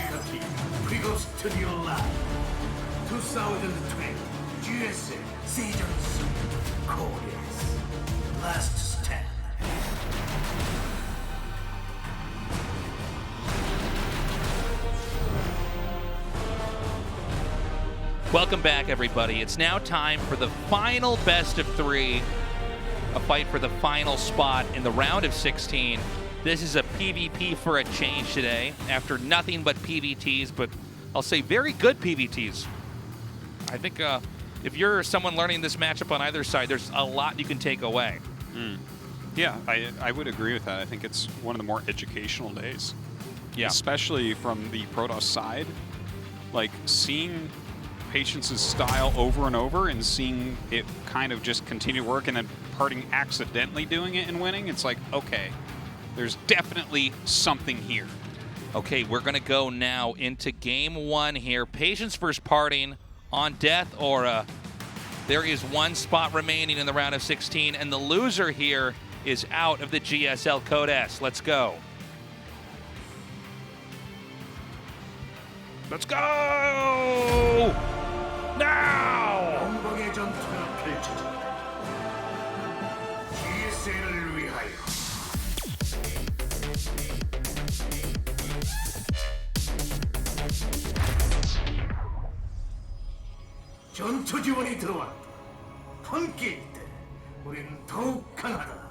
Team, Pre-Go Studio Live. 2020 GSL Season 3 Korea's Last Stand. Welcome back, everybody. It's now time for the final best of 3, a fight for the final spot in the round of 16. This is a PvP for a change today, after nothing but PvTs, but I'll say very good PvTs. I think if you're someone learning this matchup on either side, there's a lot you can take away. Yeah, I would agree with that. I think it's one of the more educational days. Yeah. Especially from the Protoss side. Like, seeing Patience's style over and over and seeing it kind of just continue to work and then PartinG accidentally doing it and winning, it's like, okay, there's definitely something here. Okay, we're going to go now into game 1 here. Patience versus PartinG on Death Aura. There is 1 spot remaining in the round of 16, and the loser here is out of the GSL Code S. Let's go. Let's go! Now! 영광의 전투가 펼쳐진다. GSL을 위하여. 전투 지원이 들어왔다. 함께일 때 우린 더욱 강하다.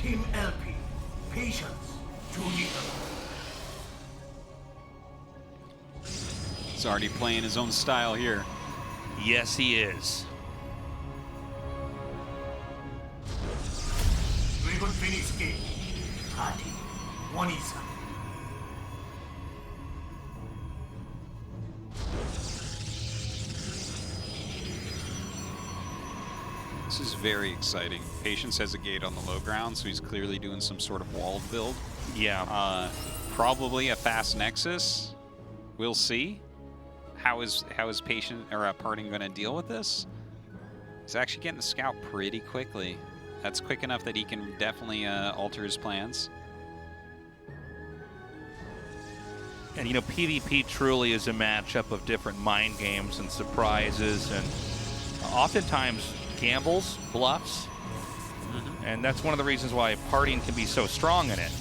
팀 LP, Patience, 준이다. He's already playing his own style here. Yes, he is. 드래곤 피닉스 게임, 파티, 원이사. This is very exciting. Patience has a gate on the low ground, so he's clearly doing some sort of walled build. Yeah. Probably a fast Nexus. We'll see. How is Patient or PartinG going to deal with this? He's actually getting the scout pretty quickly. That's quick enough that he can definitely alter his plans. And, you know, PvP truly is a matchup of different mind games and surprises and oftentimes gambles, bluffs. And that's one of the reasons why PartinG can be so strong in it.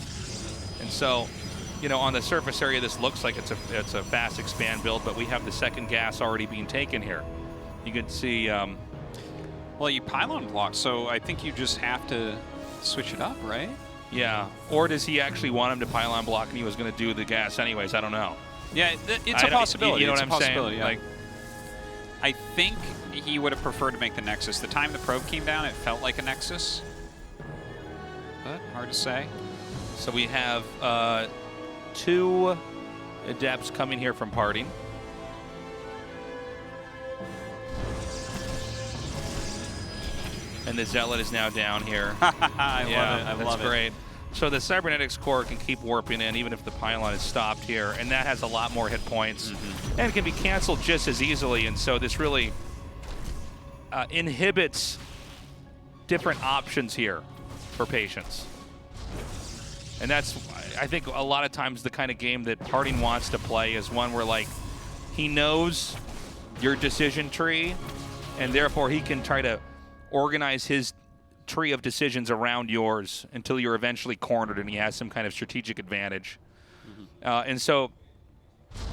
And so, you know, on the surface area, this looks like it's a fast expand build, but we have the second gas already being taken here. You can see... well, you pylon block, so I think you just have to switch it up, right? Yeah. Or does he actually want him to pylon block and he was going to do the gas anyways? I don't know. Yeah, it's a possibility. You know what it's I'm a possibility, saying? Yeah. Like, I think he would have preferred to make the Nexus. The time the probe came down, it felt like a Nexus. But hard to say. So we have 2 adepts coming here from PartinG. And the Zealot is now down here. I love it. I love that's great. So the Cybernetics core can keep warping in even if the pylon is stopped here, and that has a lot more hit points. And it can be canceled just as easily, and so this really inhibits different options here for Patience. And that's, I think, a lot of times the kind of game that PartinG wants to play is one where, like, he knows your decision tree, and therefore he can try to organize his tree of decisions around yours until you're eventually cornered and he has some kind of strategic advantage. And so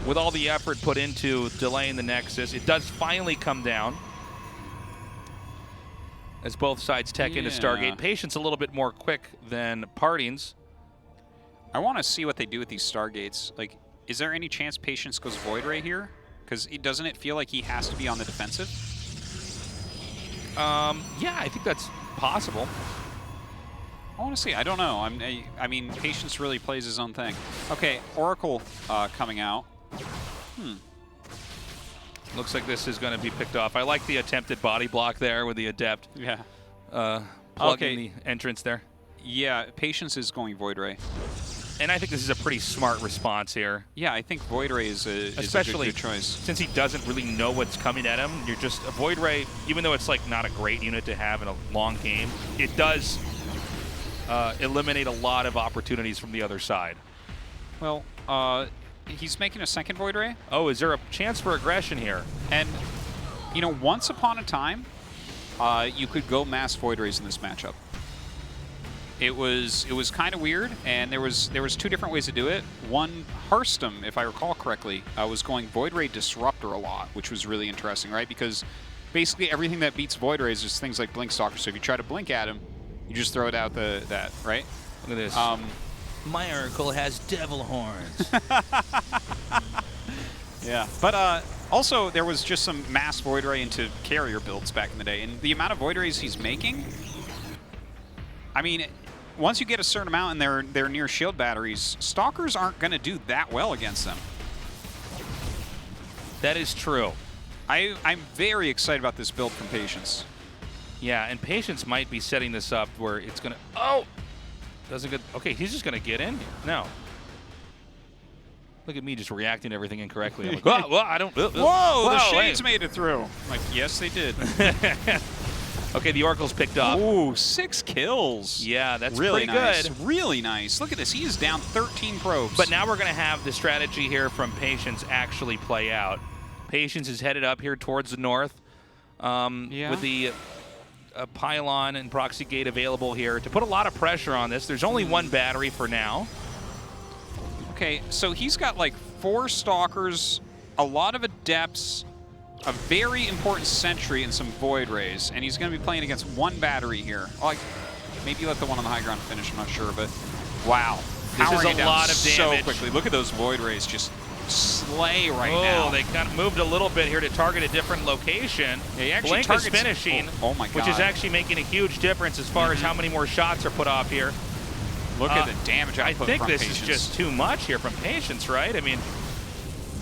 with all the effort put into delaying the Nexus, it does finally come down as both sides tech into Stargate. Patience a little bit more quick than PartinG's. I want to see what they do with these Stargates. Like, is there any chance Patience goes Void Ray here? Because doesn't it feel like he has to be on the defensive? Yeah, I think that's possible. I want to see. I don't know. I mean, Patience really plays his own thing. Okay, Oracle coming out. Looks like this is going to be picked off. I like the attempted body block there with the Adept. Yeah. Plugging the entrance there. Yeah, Patience is going Void Ray. And I think this is a pretty smart response here. Yeah, I think Void Ray is a good choice. Since he doesn't really know what's coming at him. You're just a Void Ray, even though it's like not a great unit to have in a long game, it does eliminate a lot of opportunities from the other side. Well, he's making a second Void Ray. Oh, is there a chance for aggression here? And, you know, once upon a time, you could go mass Void Rays in this matchup. It was kind of weird, and there was 2 different ways to do it. One, Hearthstone, if I recall correctly, was going Void Ray Disruptor a lot, which was really interesting, right? Because basically everything that beats Void Rays is things like Blink Stalker. So if you try to blink at him, you just throw it out that, right? Look at this. My Oracle has devil horns. Yeah, but also there was just some mass Void Ray into carrier builds back in the day, and the amount of Void Rays he's making, I mean, once you get a certain amount and they're near shield batteries, Stalkers aren't going to do that well against them. That is true. I'm very excited about this build from Patience. Yeah, and Patience might be setting this up where it's going to... Oh! Doesn't get... Okay, he's just going to get in here. No. Look at me just reacting to everything incorrectly. I'm like, oh, well, I don't... Whoa, whoa, the Shades made it through. I'm like, yes, they did. Okay, the Oracle's picked up. Ooh, 6 kills. Yeah, that's really pretty nice. good. Really nice. Look at this. He is down 13 probes. But now we're going to have the strategy here from Patience actually play out. Patience is headed up here towards the north with the pylon and proxy gate available here to put a lot of pressure on this. There's only 1 battery for now. Okay, so he's got like 4 Stalkers, a lot of Adepts, a very important Sentry, and some Void Rays, and he's going to be playing against 1 battery here. Like, maybe let the one on the high ground finish, I'm not sure, but wow. This is Powering it a down lot of damage. so quickly. Look at those Void Rays just slay right now. Oh, they kind of moved a little bit here to target a different location. Yeah, he actually Blink targets, is finishing, oh my God, which is actually making a huge difference as far as how many more shots are put off here. Look at the damage output I think from this Patience. is just too much here from Patience, right? I mean,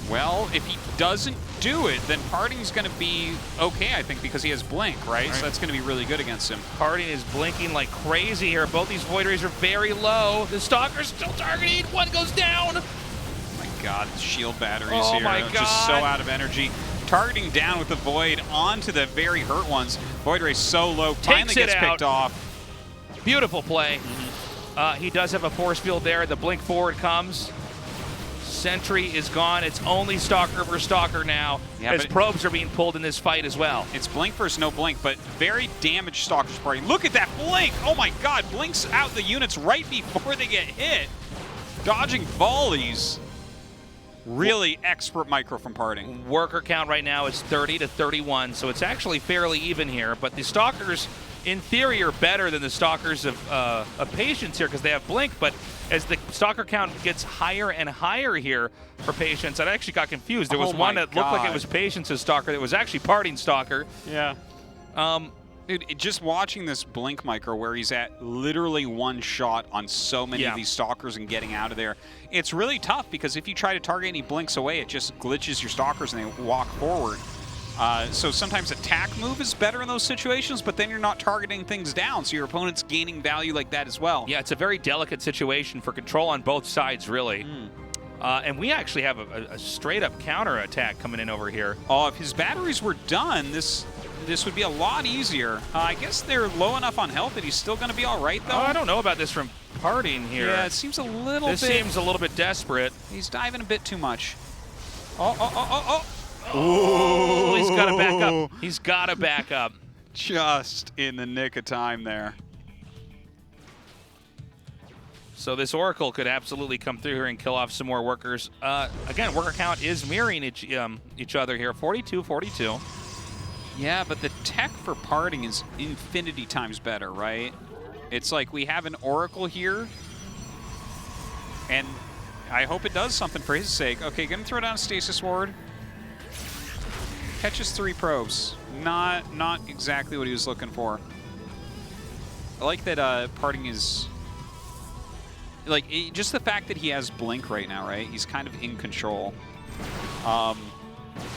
well, if he doesn't do it, then PartinG's going to be okay, I think, because he has Blink, right? So that's going to be really good against him. PartinG is blinking like crazy here. Both these Void Rays are very low. The Stalker's still targeting. 1 goes down. Oh my God, shield batteries Oh here. my Just so God. out of energy. Targeting down with the Void onto the very hurt ones. Void Ray so low, finally gets picked off. Beautiful play. He does have a force field there. The blink forward comes. Sentry is gone. It's only Stalker versus Stalker now, as probes are being pulled in this fight as well. It's Blink versus no Blink, but very damaged Stalker's party. Look at that Blink! Oh my God, Blink's out the units right before they get hit. Dodging volleys. Really expert micro from PartinG. Worker count right now is 30 to 31, so it's actually fairly even here, but the Stalkers, in theory, are better than the Stalkers of Patience here because they have Blink, but as the Stalker count gets higher and higher here for Patience, I actually got confused. There was one that looked like it was Patience's Stalker that was actually PartinG's Stalker. Yeah. Dude, just watching this Blink micro where he's at literally 1 shot on so many of these Stalkers and getting out of there, it's really tough because if you try to target any Blinks away, it just glitches your Stalkers and they walk forward. So sometimes attack move is better in those situations, but then you're not targeting things down, so your opponent's gaining value like that as well. Yeah, it's a very delicate situation for control on both sides, really. And we actually have a straight-up counter-attack coming in over here. Oh, if his batteries were done, this would be a lot easier. I guess they're low enough on health that he's still going to be all right, though. Oh, I don't know about this from PartinG here. Yeah, it seems a little This seems a little bit desperate. He's diving a bit too much. Oh, he's got to back up. He's got to back up. Just in the nick of time there. So this Oracle could absolutely come through here and kill off some more workers. Again, worker count is mirroring each other here, 42-42. Yeah, but the tech for PartinG is infinity times better, right? It's like we have an Oracle here, and I hope it does something for his sake. Okay, gonna throw down a Stasis Ward. Catches 3 probes. Not exactly what he was looking for. I like that PartinG is... Like, just the fact that he has Blink right now, right? He's kind of in control.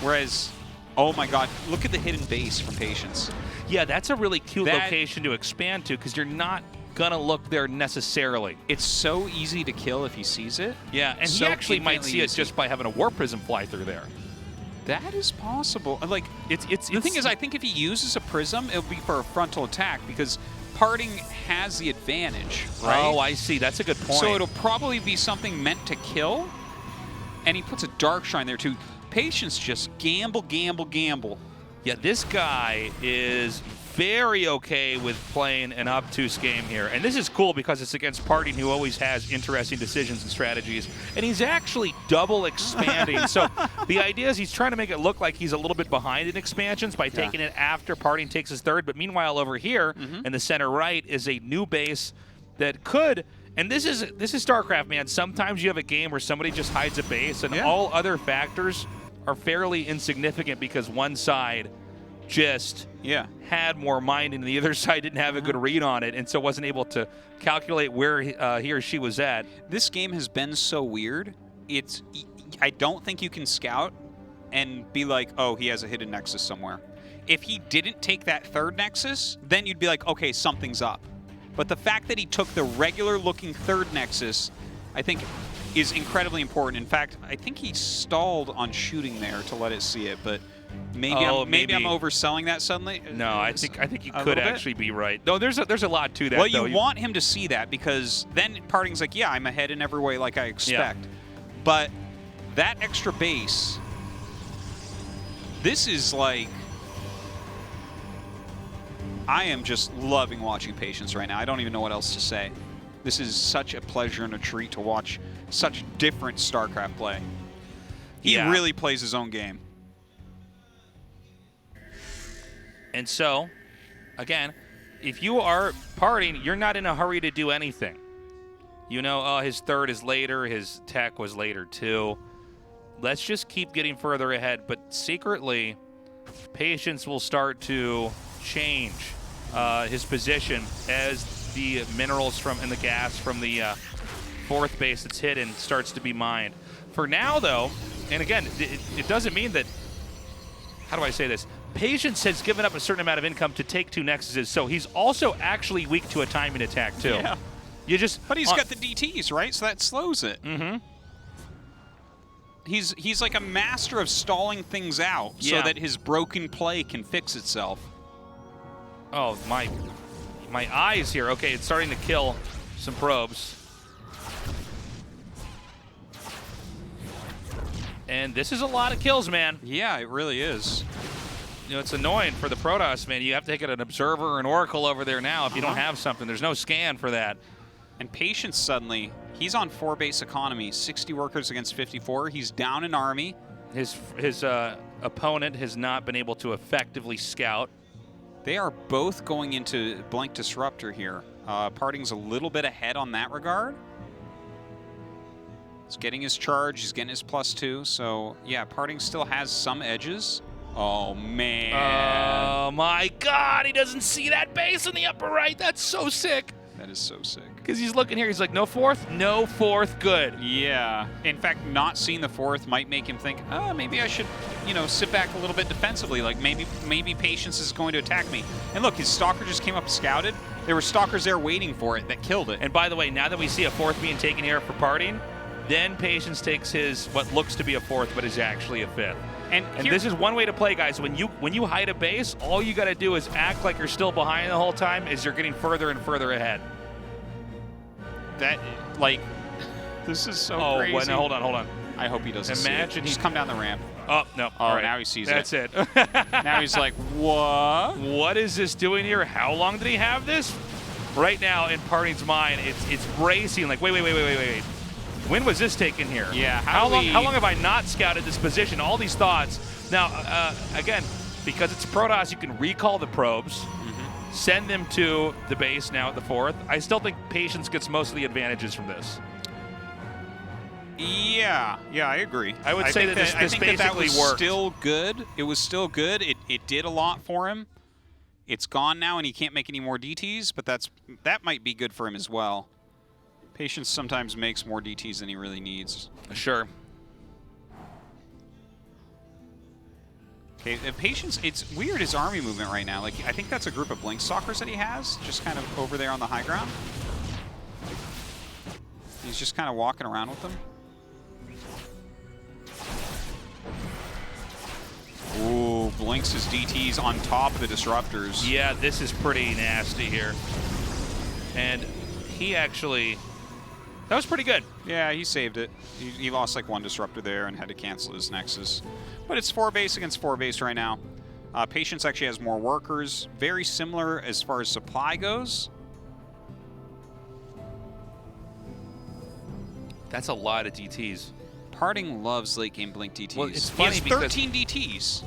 Whereas... Oh my God, look at the hidden base from Patience. Yeah, that's a really cute location to expand to because you're not gonna look there necessarily. It's so easy to kill if he sees it. Yeah, and so he actually might see it easy. just by having a Warp Prism fly through there. That is possible. Like, the thing is, I think if he uses a Prism, it'll be for a frontal attack because Parting has the advantage, right? Oh, I see. That's a good point. So it'll probably be something meant to kill, and he puts a Dark Shrine there too. Patience just gamble, gamble, gamble. Yeah, this guy is very okay with playing an obtuse game here. And this is cool because it's against PartinG, who always has interesting decisions and strategies. And he's actually double expanding. So the idea is he's trying to make it look like he's a little bit behind in expansions by taking it after PartinG takes his third. But meanwhile, over here in the center right is a new base that could... And this is StarCraft, man. Sometimes you have a game where somebody just hides a base and all other factors are fairly insignificant because one side just had more mind and the other side didn't have a good read on it and so wasn't able to calculate where he or she was at. This game has been so weird. I don't think you can scout and be like, oh, he has a hidden nexus somewhere. If he didn't take that third nexus, then you'd be like, okay, something's up. But the fact that he took the regular-looking third nexus, I think, is incredibly important. In fact, I think he stalled on shooting there to let it see it, but maybe I'm overselling that suddenly. No, I think you could actually be right. No, there's a lot to that. Well, you want him to see that because then PartinG's like, yeah, I'm ahead in every way like I expect. But that extra base, this is like, I am just loving watching Patience right now. I don't even know what else to say. This is such a pleasure and a treat to watch such different StarCraft play. He really plays his own game. And so, again, if you are PartinG, you're not in a hurry to do anything. You know, oh, his third is later, his tech was later too. Let's just keep getting further ahead. But secretly, Patience will start to change his position as the minerals and the gas from the fourth base that's hidden starts to be mined. For now, though, and again, it doesn't mean that, how do I say this? Patience has given up a certain amount of income to take two nexuses, so he's also actually weak to a timing attack, too. Yeah. But he's got the DTs, right? So that slows it. Mm-hmm. He's like a master of stalling things out so that his broken play can fix itself. Oh, my eyes here. Okay, it's starting to kill some probes. And this is a lot of kills, man. Yeah, it really is. You know, it's annoying for the Protoss, man. You have to get an Observer or an Oracle over there now if you don't have something. There's no scan for that. And Patience suddenly, he's on 4-base economy, 60 workers against 54. He's down an army. His opponent has not been able to effectively scout. They are both going into Blank Disruptor here. PartinG's a little bit ahead on that regard. He's getting his charge, he's getting his +2, so yeah, PartinG still has some edges. Oh, man. Oh, my God, he doesn't see that base in the upper right. That's so sick. That is so sick. Because he's looking here, he's like, no fourth? No fourth, good. Yeah. In fact, not seeing the fourth might make him think, oh, maybe I should, you know, sit back a little bit defensively. Like, maybe Patience is going to attack me. And look, his Stalker just came up scouted. There were Stalkers there waiting for it that killed it. And by the way, now that we see a fourth being taken here for PartinG, then Patience takes his, what looks to be a fourth, but is actually a fifth. And this is one way to play, guys. When you hide a base, all you got to do is act like you're still behind the whole time as you're getting further and further ahead. That, like, this is so crazy. Oh, no, hold on. I hope he doesn't Imagine see it. Just come down the ramp. Oh, no. Oh, right. Now he sees That's it. That's it. Now he's like, what? What is this doing here? How long did he have this? Right now, in PartinG's mind, it's racing. Like, wait. When was this taken here? Yeah. How long have I not scouted this position? All these thoughts. Now, again, because it's Protoss, you can recall the probes, send them to the base now at the fourth. I still think Patience gets most of the advantages from this. Yeah, I agree. I would say that this basically was worked. Still good. It was still good. It did a lot for him. It's gone now, and he can't make any more DTs, but that might be good for him as well. Patience sometimes makes more DTs than he really needs. Sure. Okay, Patience, it's weird his army movement right now. Like, I think that's a group of Blink Stalkers that he has, just kind of over there on the high ground. He's just kind of walking around with them. Ooh, blinks his DTs on top of the disruptors. Yeah, this is pretty nasty here. And he actually, that was pretty good. Yeah, he saved it. He lost like 1 disruptor there and had to cancel his Nexus. But it's 4 base against 4 base right now. Patience actually has more workers. Very similar as far as supply goes. That's a lot of DTs. PartinG loves late game blink DTs. Well, it's he funny has because 13 DTs.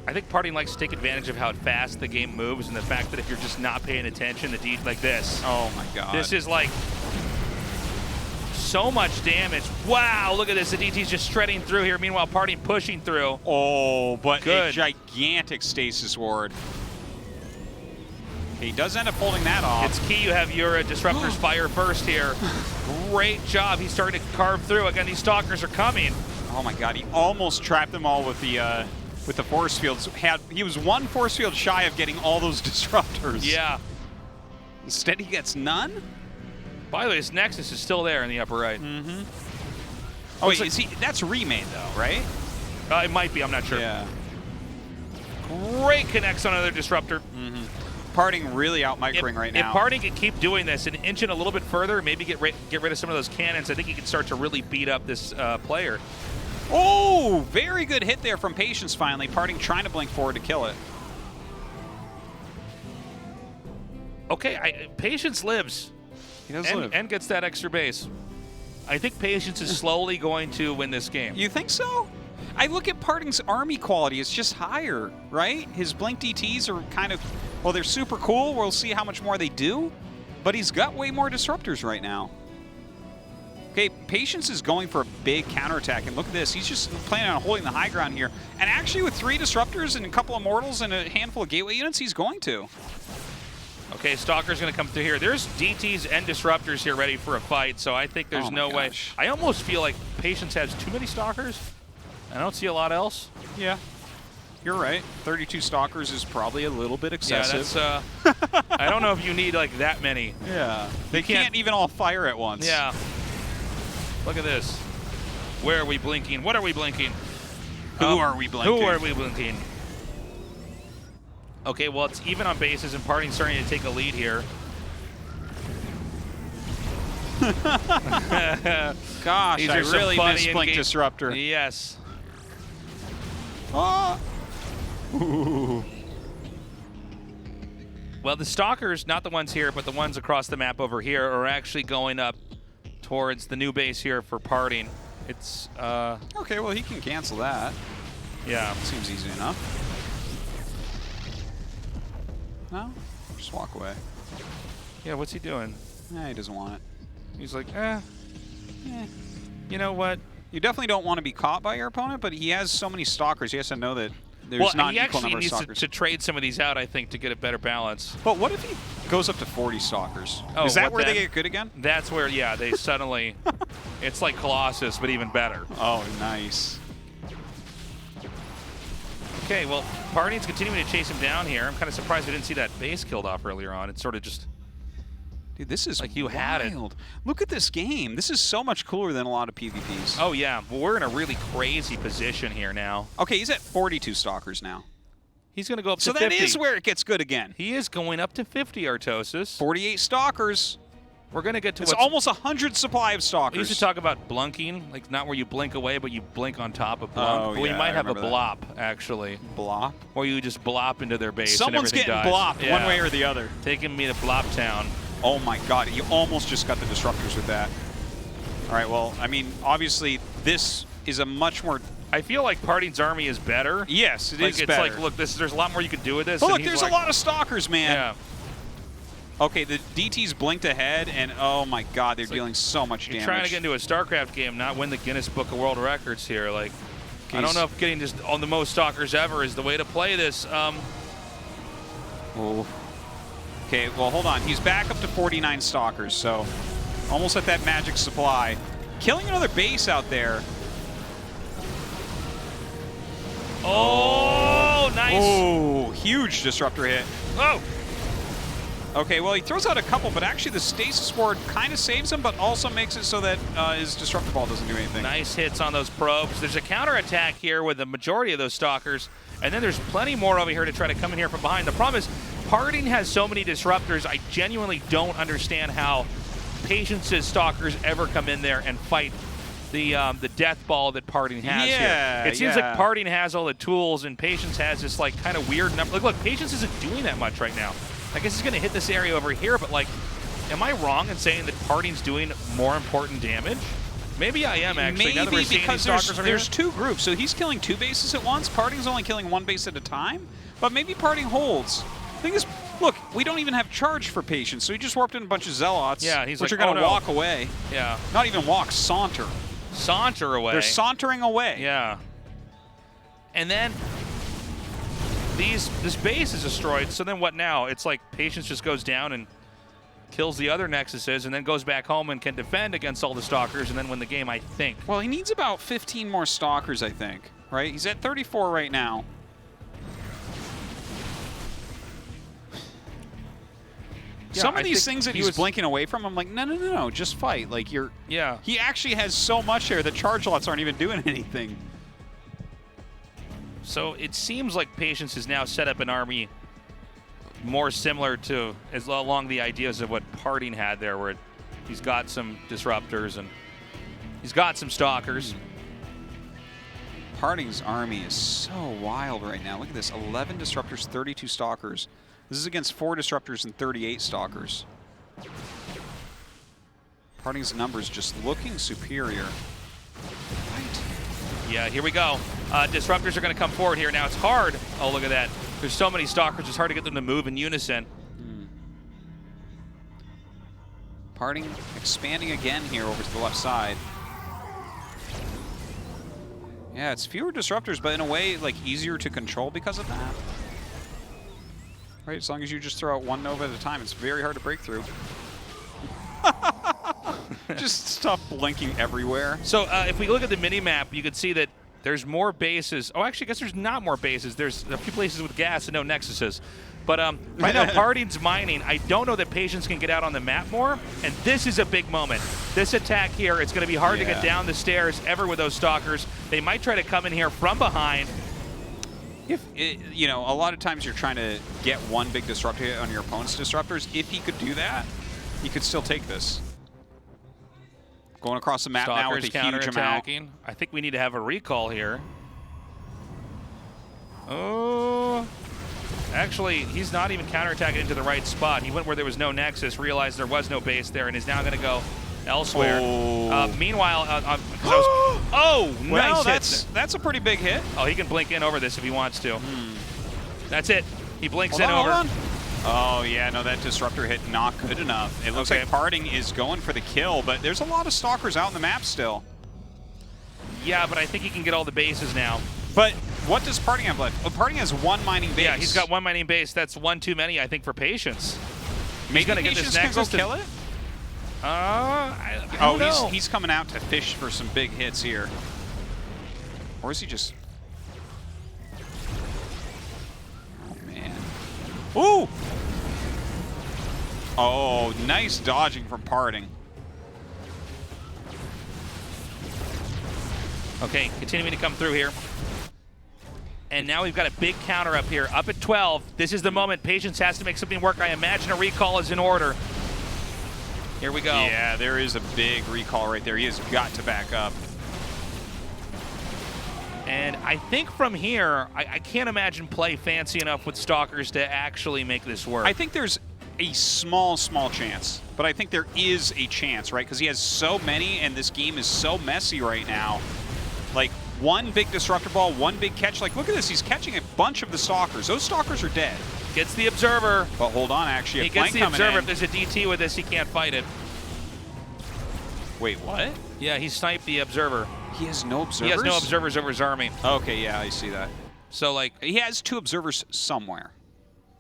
I think PartinG likes to take advantage of how fast the game moves and the fact that if you're just not paying attention, the DT like this. Oh my god. This is like so much damage. Wow, look at this. The DT's just shredding through here. Meanwhile, PartinG pushing through. Oh, but Good. a gigantic stasis ward. He does end up holding that off. It's key you have your disruptors fire first here. Great job. He's starting to carve through. Again, these stalkers are coming. Oh my god, he almost trapped them all with the force fields. He was 1 force field shy of getting all those disruptors. Yeah. Instead, he gets none? By the way, his Nexus is still there in the upper right. Mm-hmm. Oh, wait, that's remade though, right? It might be. I'm not sure. Yeah. Great connects on another disruptor. Mm-hmm. PartinG really out microing right now. If PartinG can keep doing this and inch it a little bit further, maybe get rid of some of those cannons, I think he can start to really beat up this player. Oh, very good hit there from Patience finally. PartinG trying to blink forward to kill it. Okay, Patience lives. He does live. And gets that extra base. I think Patience is slowly going to win this game. You think so? I look at PartinG's army quality. It's just higher, right? His blink DTs are kind of, well, they're super cool. We'll see how much more they do. But he's got way more disruptors right now. Okay, Patience is going for a big counterattack. And look at this. He's just planning on holding the high ground here. And actually with 3 disruptors and a couple of mortals and a handful of gateway units, he's going to. Okay, Stalker's going to come through here. There's DTs and disruptors here ready for a fight, so I think there's no way. I almost feel like Patience has too many Stalkers. I don't see a lot else. Yeah, you're right. 32 Stalkers is probably a little bit excessive. Yeah, that's, I don't know if you need like that many. Yeah, they can't even all fire at once. Yeah. Look at this. Where are we blinking? What are we blinking? Who are we blinking? Who are we blinking? Okay, well, it's even on bases, and PartinG's starting to take a lead here. Gosh, These I are some really funny miss Blink in-game- Disruptor. Yes. Oh. Ooh. Well, the Stalkers, not the ones here, but the ones across the map over here, are actually going up towards the new base here for PartinG. It's, Okay, well, he can cancel that. yeah. Seems easy enough. No? Just walk away. Yeah, what's he doing? He doesn't want it. He's like, you know what? You definitely don't want to be caught by your opponent, but he has so many Stalkers, he has to know that there's not he an equal actually number of needs Stalkers. to trade some of these out, I think, to get a better balance. But what if he goes up to 40 Stalkers? Oh, Is that what where they then? get good again? That's where, yeah, they suddenly, it's like Colossus, but even better. Oh, nice. Okay, well, PartinG's continuing to chase him down here. I'm kind of surprised we didn't see that base killed off earlier on. It's sort of just... Dude, this is like you wild. had it. Look at this game. This is so much cooler than a lot of PvPs. Oh, yeah. Well, we're in a really crazy position here now. Okay, he's at 42 Stalkers now. He's going to go up So to that 50. is where it gets good again. He is going up to 50, Artosis. 48 Stalkers. We're going to get to It's what's... almost 100 supply of Stalkers. We used to talk about blunking, like not where you blink away, but you blink on top of blunk. Oh, But we yeah, might I have a remember that. blop, actually. Blop? Or you just blop into their base Someone's and everything getting dies. blopped one way or the other. Taking me to Blop Town. Oh my god, you almost just got the disruptors with that. All right, well, I mean, obviously, this is a much more... I feel like PartinG's army is better. Yes, it like, is it's better. like, look, there's a lot more you can do with this. But and look, he's there's like, a lot of Stalkers, man. Yeah. Okay, the DT's blinked ahead, and oh my god, they're dealing so much damage. You're trying to get into a StarCraft game, not win the Guinness Book of World Records here. Like, I don't know if getting just on the most Stalkers ever is the way to play this. Oh. Okay, well, hold on. He's back up to 49 Stalkers, so almost at that magic supply. Killing another base out there. Oh, nice. Oh, huge disruptor hit. Oh. Okay, well, he throws out a couple, but actually the stasis ward kind of saves him, but also makes it so that his disruptor ball doesn't do anything. Nice hits on those probes. There's a counterattack here with the majority of those Stalkers. And then there's plenty more over here to try to come in here from behind. The problem is PartinG has so many disruptors, I genuinely don't understand how Patience's Stalkers ever come in there and fight the death ball that PartinG has here. It seems like PartinG has all the tools and Patience has this like kind of weird number. Look, Patience isn't doing that much right now. I guess he's going to hit this area over here, but like, am I wrong in saying that PartinG's doing more important damage? Maybe I am, actually. Maybe, now that we're seeing because these Stalkers there's two groups, so he's killing 2 bases at once. PartinG's only killing 1 base at a time, but maybe PartinG holds. The thing is, look, we don't even have charge for Patience, so he just warped in a bunch of Zealots, yeah, he's which like, are going to oh, no. walk away. Yeah. Not even walk, saunter. Saunter away. They're sauntering away. Yeah. And then this base is destroyed, so then what now? It's like Patience just goes down and kills the other Nexuses and then goes back home and can defend against all the Stalkers and then win the game, I think. Well, he needs about 15 more Stalkers, I think, right? He's at 34 right now. Yeah, Some of these things that he's blinking away from, I'm like, no, just fight. Like, you're... Yeah. He actually has so much here that charge lots aren't even doing anything. So it seems like Patience has now set up an army more similar to, along the ideas of what PartinG had there, where he's got some disruptors and he's got some Stalkers. PartinG's army is so wild right now. Look at this, 11 disruptors, 32 Stalkers. This is against 4 disruptors and 38 Stalkers. PartinG's numbers just looking superior. Right. Yeah, here we go. Disruptors are going to come forward here. Now it's hard. Oh, look at that. There's so many Stalkers, it's hard to get them to move in unison. PartinG expanding again here over to the left side. Yeah, it's fewer disruptors, but in a way, like, easier to control because of that. Right, as long as you just throw out 1 Nova at a time, it's very hard to break through. Just stuff blinking everywhere. So if we look at the mini-map, you can see that there's more bases. Oh, actually, I guess there's not more bases. There's a few places with gas and no Nexuses. But right now, PartinG's mining. I don't know that Patience can get out on the map more, and this is a big moment. This attack here, it's going to be hard to get down the stairs ever with those Stalkers. They might try to come in here from behind. You know, a lot of times you're trying to get 1 big disruptor on your opponent's disruptors. If he could do that, he could still take this. Going across the map now with a huge amount. I think we need to have a recall here. Oh, actually, he's not even counterattacking into the right spot. He went where there was no Nexus, realized there was no base there, and is now going to go elsewhere. Meanwhile, oh, well, nice hit. That's a pretty big hit. Oh, he can blink in over this if he wants to. That's it. He blinks Hold in on, over. hold on. Oh, yeah, no, that disruptor hit not good enough. It looks like PartinG is going for the kill, but there's a lot of Stalkers out in the map still. Yeah, but I think he can get all the bases now. But what does PartinG have left? Well, PartinG has 1 mining base. Yeah, he's got 1 mining base. That's 1 too many, I think, for Patience. Maybe going to get this Nexus can go kill it? I don't know. He's coming out to fish for some big hits here. Or is he just... Oh, man. Ooh! Oh, nice dodging from PartinG. Okay, continuing to come through here. And now we've got a big counter up here, up at 12. This is the moment. Patience has to make something work. I imagine a recall is in order. Here we go. Yeah, there is a big recall right there. He has got to back up. And I think from here, I can't imagine play fancy enough with Stalkers to actually make this work. I think there's a small chance, but I think there is a chance, right? Because he has so many, and this game is so messy right now. Like, 1 big disruptor ball, 1 big catch. Like, look at this. He's catching a bunch of the Stalkers. Those Stalkers are dead. Gets the Observer. But hold on, actually. He gets the Observer. If there's a DT with this, he can't fight it. Wait, what? Yeah, he sniped the Observer. He has no Observers? He has no Observers over his army. Okay, yeah, I see that. So, like... He has 2 Observers somewhere.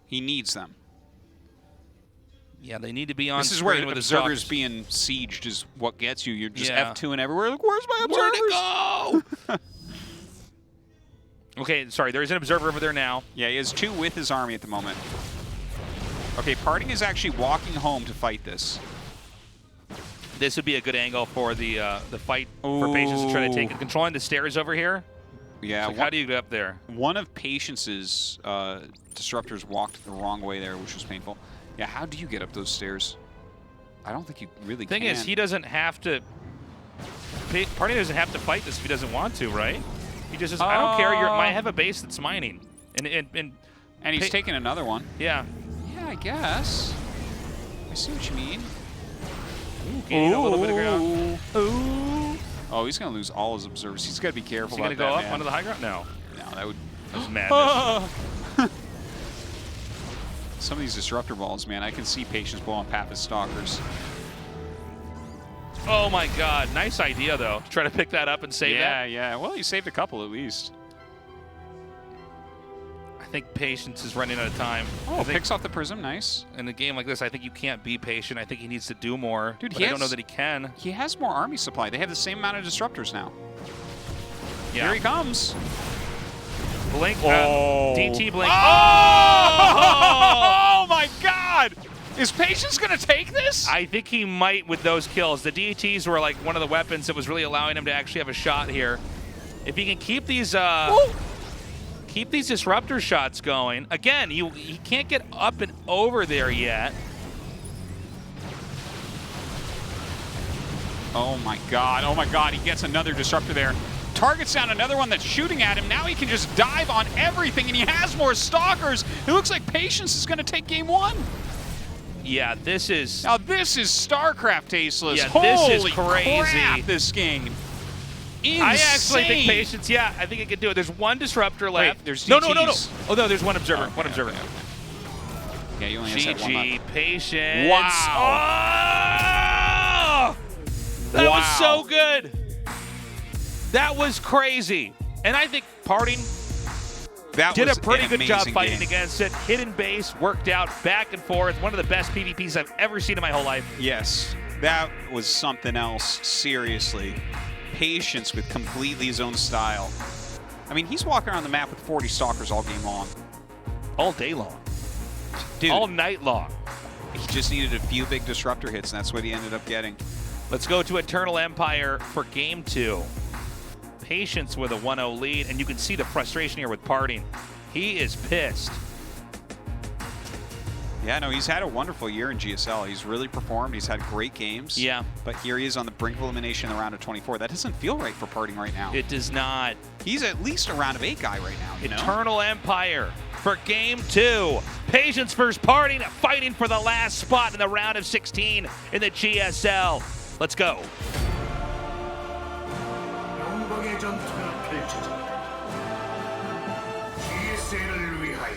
He needs them. Yeah, they need to be on This is where with Observers the being sieged is what gets you. You're just F2ing everywhere. Like, where's my Observers? Where'd it go? Okay, sorry, there is an Observer over there now. Yeah, he has 2 with his army at the moment. Okay, PartinG is actually walking home to fight this. This would be a good angle for the fight for Patience to try to take it. Controlling the stairs over here. Yeah. Like, how do you get up there? One of Patience's disruptors walked the wrong way there, which was painful. Yeah, how do you get up those stairs? I don't think you really can. Thing is, he doesn't have to. PartinG doesn't have to fight this if he doesn't want to, right? He just says, I don't care. I have a base that's mining. And he's taking another one. Yeah. Yeah, I guess. I see what you mean. Ooh, gaining a little bit of ground. Ooh. Oh, he's going to lose all his observers. He's got to be careful. Is he going to go up onto the high ground? No. No, that would. That's madness. Some of these disruptor balls, man, I can see Patience blowing Papa's stalkers. Oh my God! Nice idea though. Try to pick that up and save that. Yeah. Well, you saved a couple at least. I think Patience is running out of time. Oh, picks off the prism. Nice. In a game like this, I think you can't be patient. I think he needs to do more. Dude, but I don't know that he can. He has more army supply. They have the same amount of disruptors now. Yeah. Here he comes. Blink. Oh. DT blink. Oh my God! Is Patience going to take this? I think he might with those kills. The DTs were like one of the weapons that was really allowing him to actually have a shot here. If he can keep these disruptor shots going, again, he can't get up and over there yet. Oh my God! Oh my God! He gets another disruptor there. Targets down another one that's shooting at him. Now he can just dive on everything, and he has more stalkers. It looks like Patience is going to take game one. Yeah, this is... Now this is StarCraft tasteless. Yeah, Holy this is crazy. Crap, this game. Insane. I actually think Patience, yeah, I think it can do it. There's one disruptor left. Wait, there's no. DTs. Oh, no, there's one observer. Okay, One observer. okay. Yeah, you only have that one GG, left. Patience. Wow. Oh! That was so good. That was crazy. And I think PartinG did a pretty good job fighting against it. Hidden base, worked out, back and forth. One of the best PvPs I've ever seen in my whole life. Yes, that was something else, seriously. Patience with completely his own style. I mean, he's walking around the map with 40 stalkers all game long. All day long. Dude, all night long. He just needed a few big disruptor hits, and that's what he ended up getting. Let's go to Eternal Empire for game 2. Patience with a 1-0 lead, and you can see the frustration here with PartinG. He is pissed. Yeah, no, he's had a wonderful year in GSL. He's really performed. He's had great games. Yeah. But here he is on the brink of elimination in the round of 24. That doesn't feel right for PartinG right now. It does not. He's at least a round of 8 guy right now. Eternal Empire for game 2. Patience versus PartinG, fighting for the last spot in the round of 16 in the GSL. Let's go. 영광의 전투가 펼쳐진다. GSL을 위하여.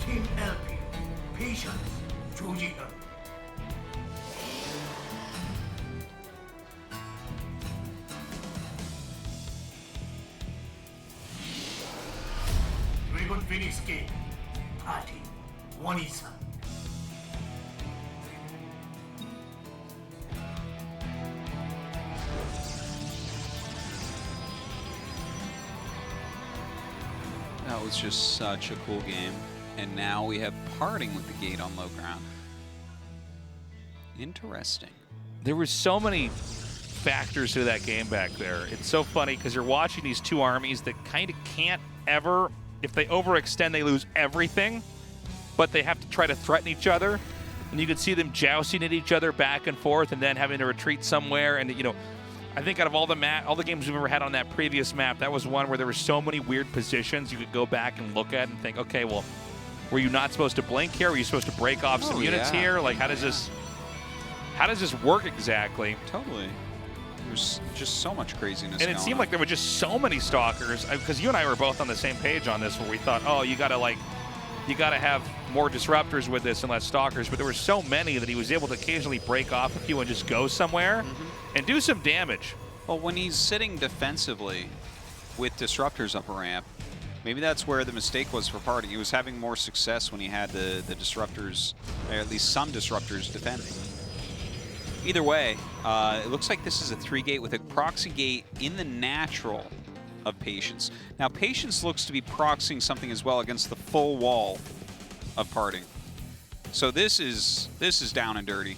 Team LP, Patience, 조지현. 드래곤 피닉스 게임 파티 123. That was just such a cool game. And now we have PartinG with the gate on low ground. Interesting. There were so many factors to that game back there. It's so funny because you're watching these two armies that kind of can't ever, if they overextend, they lose everything, but they have to try to threaten each other. And you can see them jousting at each other back and forth and then having to retreat somewhere. And, you know, I think out of all the games we've ever had on that previous map, that was one where there were so many weird positions you could go back and look at and think, okay, well, were you not supposed to blink here? Were you supposed to break off some units here? Like, how does this work exactly? Totally. There's just so much craziness And it seemed like there were just so many stalkers, because you and I were both on the same page on this, where we thought, oh, you gotta have more disruptors with this and less stalkers, but there were so many that he was able to occasionally break off a few and just go somewhere and do some damage. Well, when he's sitting defensively with disruptors up a ramp, maybe that's where the mistake was for PartinG. He was having more success when he had the disruptors, or at least some disruptors, defending. Either way, it looks like this is a 3-gate with a proxy gate in the natural of Patience. Now, Patience looks to be proxying something as well against the full wall of PartinG. So this is down and dirty.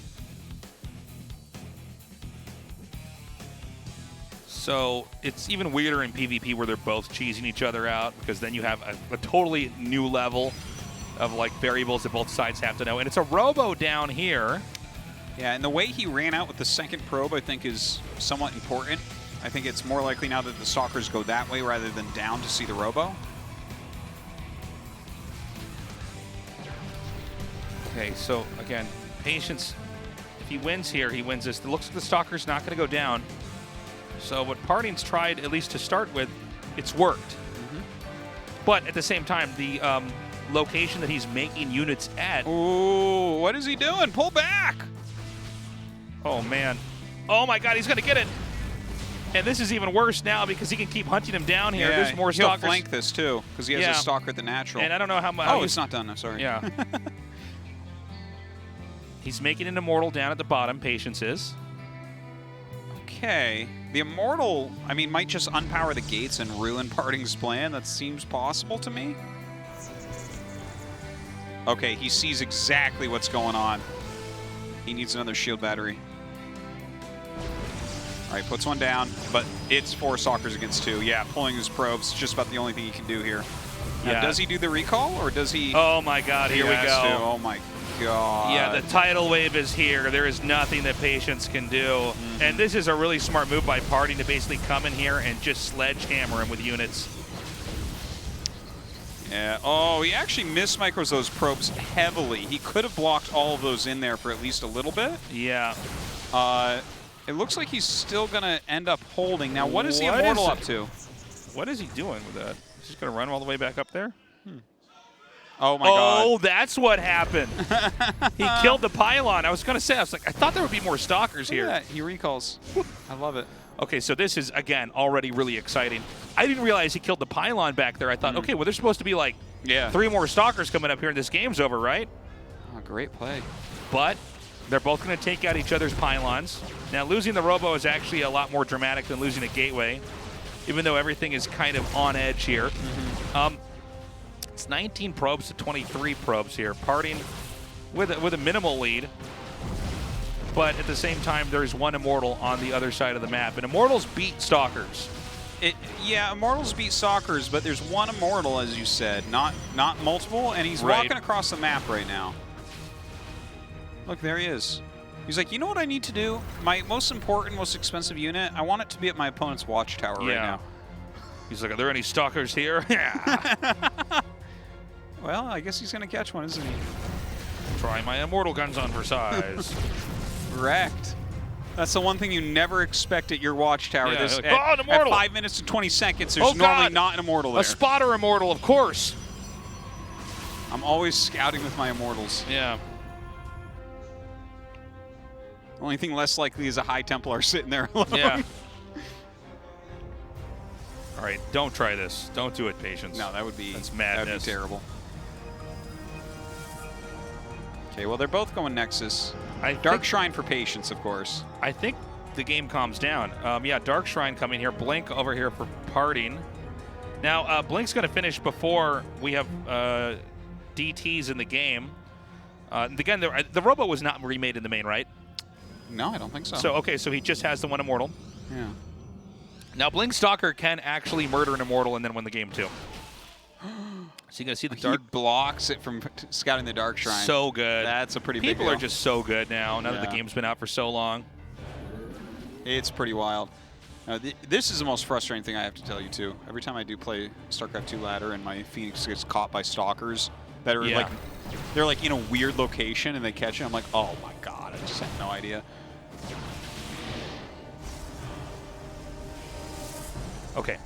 So it's even weirder in PvP where they're both cheesing each other out, because then you have a totally new level of like variables that both sides have to know. And it's a robo down here. Yeah, and the way he ran out with the second probe, I think, is somewhat important. I think it's more likely now that the stalkers go that way rather than down to see the robo. Okay, so again, Patience, if he wins here, he wins this. It looks like the stalker's not going to go down. So what PartinG's tried, at least to start with, it's worked. But at the same time, the location that he's making units at... Ooh, what is he doing? Pull back! Oh, man. Oh, my God, he's going to get it. And this is even worse now because he can keep hunting him down here. Yeah, There's more he'll stalkers. flank this, too, because he has a stalker at the natural. And I don't know how much... Oh, it's not done. I'm sorry. Yeah. He's making an immortal down at the bottom. Patience is. Okay. The immortal, I mean, might just unpower the gates and ruin PartinG's plan. That seems possible to me. Okay, he sees exactly what's going on. He needs another shield battery. All right, puts one down, but it's 4 stalkers against 2. Yeah, pulling his probes, just about the only thing he can do here. Now, Yeah. does he do the recall, or does he... Oh, my God, here we has go. to. Oh, my God. Yeah, the tidal wave is here. There is nothing that Patience can do. And this is a really smart move by PartinG to basically come in here and just sledgehammer him with units. Yeah. Oh, he actually mismicros those probes heavily. He could have blocked all of those in there for at least a little bit. Yeah. It looks like he's still going to end up holding. Now, what is the Immortal up to? What is he doing with that? He's just going to run all the way back up there? Oh, my God. Oh, that's what happened. He killed the pylon. I was going to say, I thought there would be more stalkers here. Yeah, he recalls. I love it. Okay, so this is, again, already really exciting. I didn't realize he killed the pylon back there. I thought, okay, well, there's supposed to be like 3 more stalkers coming up here and this game's over, right? Oh, great play. But they're both going to take out each other's pylons. Now, losing the robo is actually a lot more dramatic than losing a gateway, even though everything is kind of on edge here. It's 19 probes to 23 probes here. PartinG with a minimal lead. But at the same time, there's one Immortal on the other side of the map. And Immortals beat Stalkers. Yeah, Immortals beat Stalkers, but there's one Immortal, as you said, not multiple, and he's walking across the map right now. Look, there he is. He's like, you know what I need to do? My most important, most expensive unit, I want it to be at my opponent's watchtower right now. He's like, are there any Stalkers here? Yeah. Well, I guess he's going to catch one, isn't he? Try my Immortal guns on for size. Correct. That's the one thing you never expect at your watchtower. Yeah, Like, an Immortal! At 5 minutes and 20 seconds, there's normally not an Immortal there. A spotter Immortal, of course. I'm always scouting with my Immortals. Yeah. Only thing less likely is a High Templar sitting there alone. Yeah. All right, don't try this. Don't do it, Patience. No, that's madness. That would be terrible. Okay, well, they're both going Nexus. Dark Shrine for Patience, of course. I think the game calms down. Yeah, Dark Shrine coming here. Blink over here for PartinG. Now, Blink's going to finish before we have DTs in the game. Again, the Robo was not remade in the main, right? No, I don't think so. So, okay, so he just has the one Immortal. Yeah. Now, Blink Stalker can actually murder an Immortal and then win the game, too. So you going to see the Dark... He blocks it from scouting the Dark Shrine. So good. That's a pretty big People deal. are just so good now that the game's been out for so long. It's pretty wild. Now, this is the most frustrating thing I have to tell you, too. Every time I do play StarCraft 2 ladder and my Phoenix gets caught by Stalkers that are like... They're like in a weird location and they catch it, I'm like, oh my god, I just had no idea. Okay.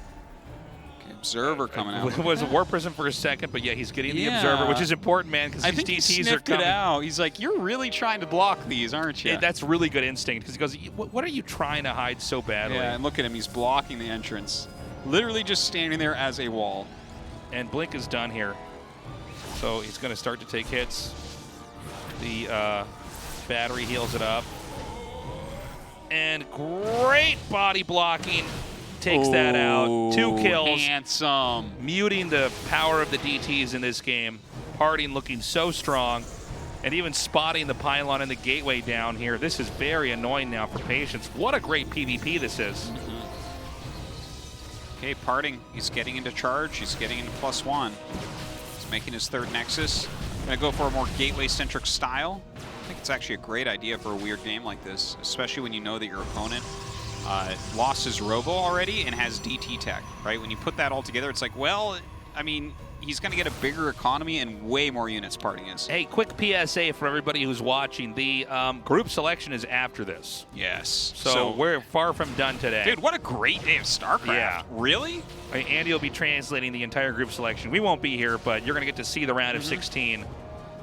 Observer coming out. It was a War Prison for a second, but yeah, he's getting the Observer, which is important, man, because these DTs are coming. It out. He's like, you're really trying to block these, aren't you? That's really good instinct, because he goes, what are you trying to hide so badly? Yeah, and look at him. He's blocking the entrance. Literally just standing there as a wall. And Blink is done here. So he's going to start to take hits. The battery heals it up. And great body blocking. takes that out. 2 kills. Handsome. Muting the power of the DTs in this game. PartinG looking so strong. And even spotting the pylon and the gateway down here. This is very annoying now for Patience. What a great PvP this is. Okay, PartinG, he's getting into charge. He's getting into +1. He's making his 3rd Nexus. Gonna go for a more gateway-centric style. I think it's actually a great idea for a weird game like this, especially when you know that your opponent lost his Robo already and has DT tech, right? When you put that all together, it's like, well, I mean, he's going to get a bigger economy and way more units PartinG is. Hey, quick PSA for everybody who's watching. The group selection is after this. Yes. So we're far from done today. Dude, what a great day of StarCraft. Yeah. Really? Andy will be translating the entire group selection. We won't be here, but you're going to get to see the round of 16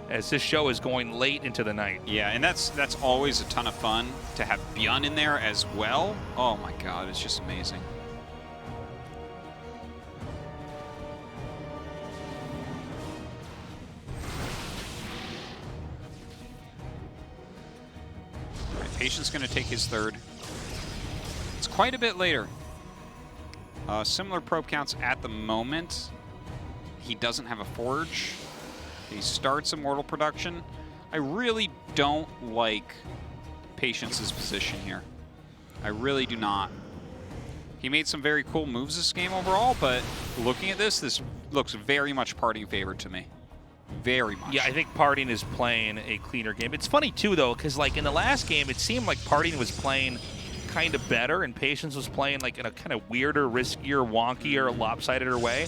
as this show is going late into the night. Yeah, and that's always a ton of fun to have ByuN in there as well. Oh my god, it's just amazing. All right, Patience going to take his 3rd. It's quite a bit later. Similar probe counts at the moment. He doesn't have a Forge. He starts Immortal production. I really don't like Patience's position here. I really do not. He made some very cool moves this game overall, but looking at this looks very much PartinG favored to me. Very much. Yeah, I think PartinG is playing a cleaner game. It's funny, too, though, because like in the last game, it seemed like PartinG was playing kind of better, and Patience was playing like in a kind of weirder, riskier, wonkier, lopsideder way.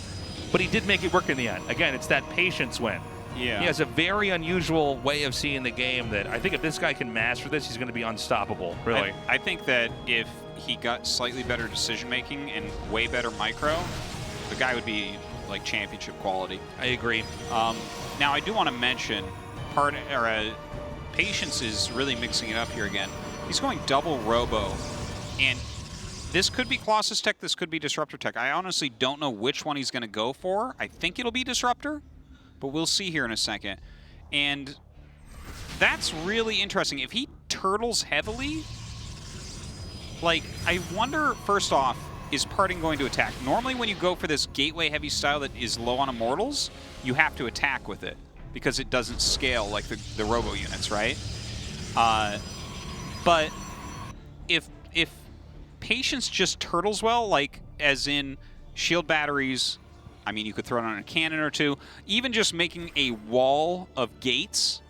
But he did make it work in the end. Again, it's that Patience win. Yeah. He has a very unusual way of seeing the game that I think if this guy can master this, he's going to be unstoppable, really. I think that if he got slightly better decision-making and way better micro, the guy would be like championship quality. I agree. Now, I do want to mention Patience is really mixing it up here again. He's going double Robo, and this could be Colossus tech, this could be Disruptor tech. I honestly don't know which one he's going to go for. I think it'll be Disruptor, but we'll see here in a second. And that's really interesting. If he turtles heavily, like, I wonder, first off, is PartinG going to attack? Normally when you go for this gateway heavy style that is low on Immortals, you have to attack with it because it doesn't scale like the Robo units, right? But if Patience just turtles well, like as in shield batteries, I mean, you could throw it on a cannon or two. Even just making a wall of gates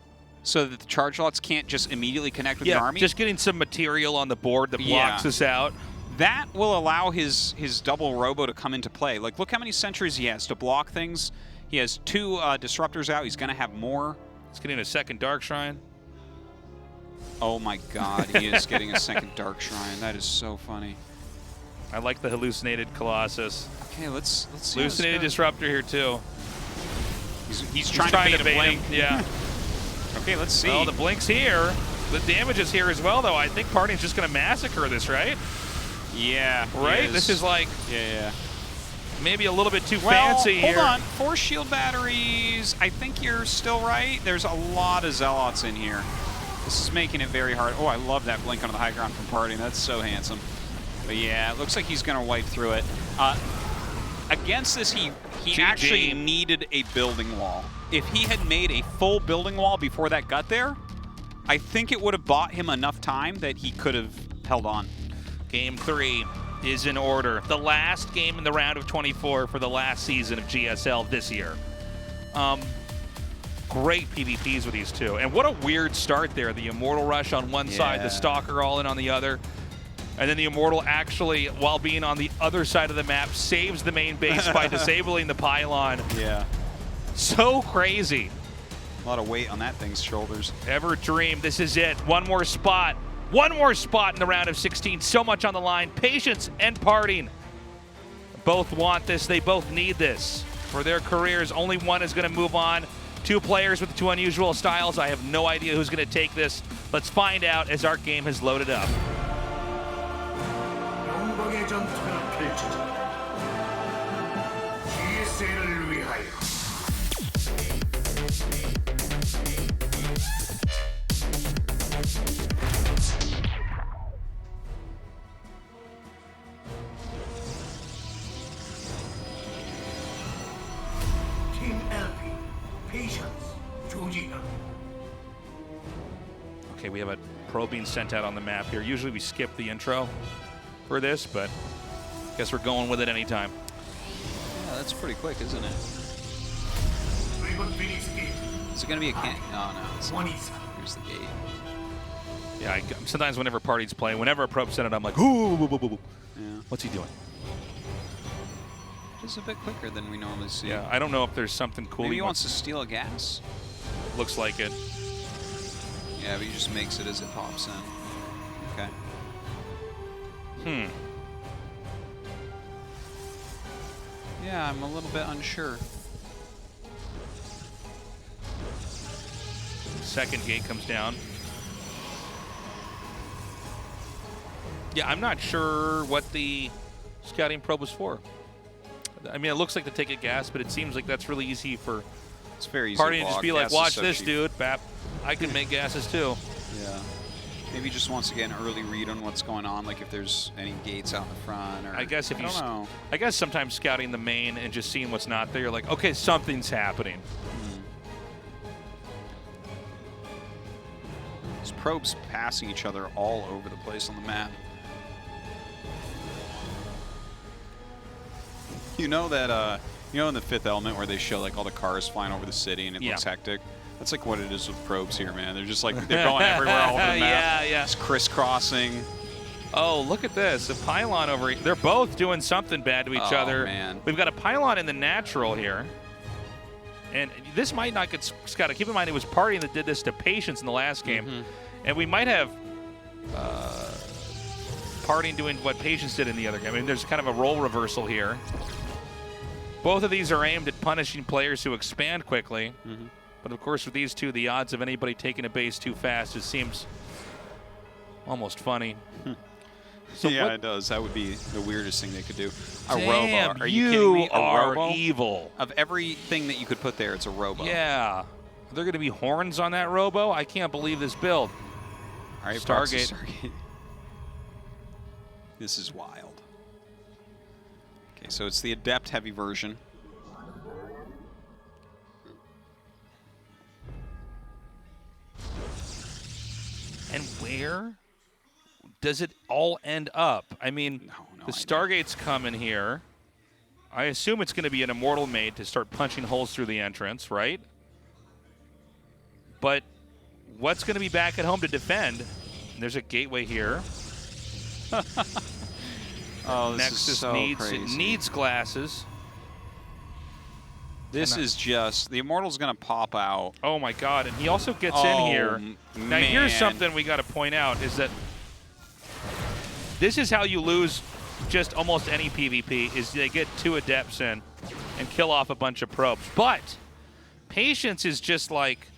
so that the charge lots can't just immediately connect with the army. Just getting some material on the board that blocks us out. That will allow his double Robo to come into play. Like, look how many sentries he has to block things. He has 2 disruptors out. He's going to have more. He's getting a second Dark Shrine. Oh my god, he is getting a second Dark Shrine. That is so funny. I like the hallucinated Colossus. Okay, let's see. Hallucinated Disruptor here too. He's trying to bait him. Yeah. Okay, let's see. Well, the blink's here. The damage is here as well, though. I think PartinG's just going to massacre this, right? Yeah. Right? This is like maybe a little bit too fancy here. Hold on. 4 shield batteries. I think you're still right. There's a lot of Zealots in here. This is making it very hard. Oh, I love that blink onto the high ground from PartinG. That's so handsome. But yeah, it looks like he's going to wipe through it. Against this, he actually needed a building wall. If he had made a full building wall before that got there, I think it would have bought him enough time that he could have held on. Game 3 is in order. The last game in the round of 24 for the last season of GSL this year. Great PvPs with these two. And what a weird start there. The Immortal Rush on one side, the Stalker all in on the other. And then the Immortal actually, while being on the other side of the map, saves the main base by disabling the pylon. Yeah. So crazy. A lot of weight on that thing's shoulders. Ever dream. This is it. One more spot. One more spot in the round of 16. So much on the line. Patience and PartinG both want this. They both need this for their careers. Only one is going to move on. 2 players with 2 unusual styles. I have no idea who's going to take this. Let's find out as our game has loaded up. 영광의 전투가 펼쳐진다. GSL을 위하여. Okay, we have a probe being sent out on the map here. Usually we skip the intro for this, but I guess we're going with it anytime. Yeah, that's pretty quick, isn't it? Is it going to be a can? Oh, no. It's not. Here's the gate. Yeah, sometimes whenever parties play, whenever a probe sent it, I'm like, ooh, Yeah. what's he doing? Just a bit quicker than we normally see. Yeah, I don't know if there's something cool. Maybe he wants to steal a gas? Looks like it. Yeah, but he just makes it as it pops in. Okay. Yeah, I'm a little bit unsure. Second gate comes down. Yeah, I'm not sure what the scouting probe was for. I mean, it looks like to take a gas, but it seems like that's really easy for It's very easy party to to just block. be like, Gas is watch so this, cheap. dude. Bap, I can make gases too. Yeah. Maybe he just wants to get an early read on what's going on, like if there's any gates out in the front. Or I guess if I you, don't know. I guess sometimes scouting the main and just seeing what's not there, you're like, okay, something's happening. These probes passing each other all over the place on the map. You know that, you know in the Fifth Element where they show like all the cars flying over the city and it looks hectic? That's like what it is with probes here, man. They're just like, they're going everywhere all over the map. Yeah. It's crisscrossing. Oh, look at this. A pylon over here. They're both doing something bad to each other. Man. We've got a pylon in the natural here. And this might not get scouted. Keep in mind, it was PartinG that did this to Patience in the last game. And we might have PartinG doing what Patience did in the other game. I mean, there's kind of a role reversal here. Both of these are aimed at punishing players who expand quickly. But of course, with these two, the odds of anybody taking a base too fast, it seems almost funny. So yeah, it does. That would be the weirdest thing they could do. A Damn, robo. Are you kidding me? A are robo? evil. Of everything that you could put there, it's a robo. Yeah. Are there going to be horns on that robo? I can't believe this build. All right, Stargate. Stargate. This is wild. Okay, so it's the adept heavy version. And where does it all end up? I mean, the Stargates come in here. I assume it's going to be an Immortal made to start punching holes through the entrance, right? But what's going to be back at home to defend? There's a gateway here. Oh, this Nexus is so crazy. It needs glasses. This is just, the Immortal's going to pop out. Oh my God, and he also gets in here. Now here's something we got to point out is that this is how you lose just almost any PvP, is they get 2 adepts in and kill off a bunch of probes. But Patience is just like,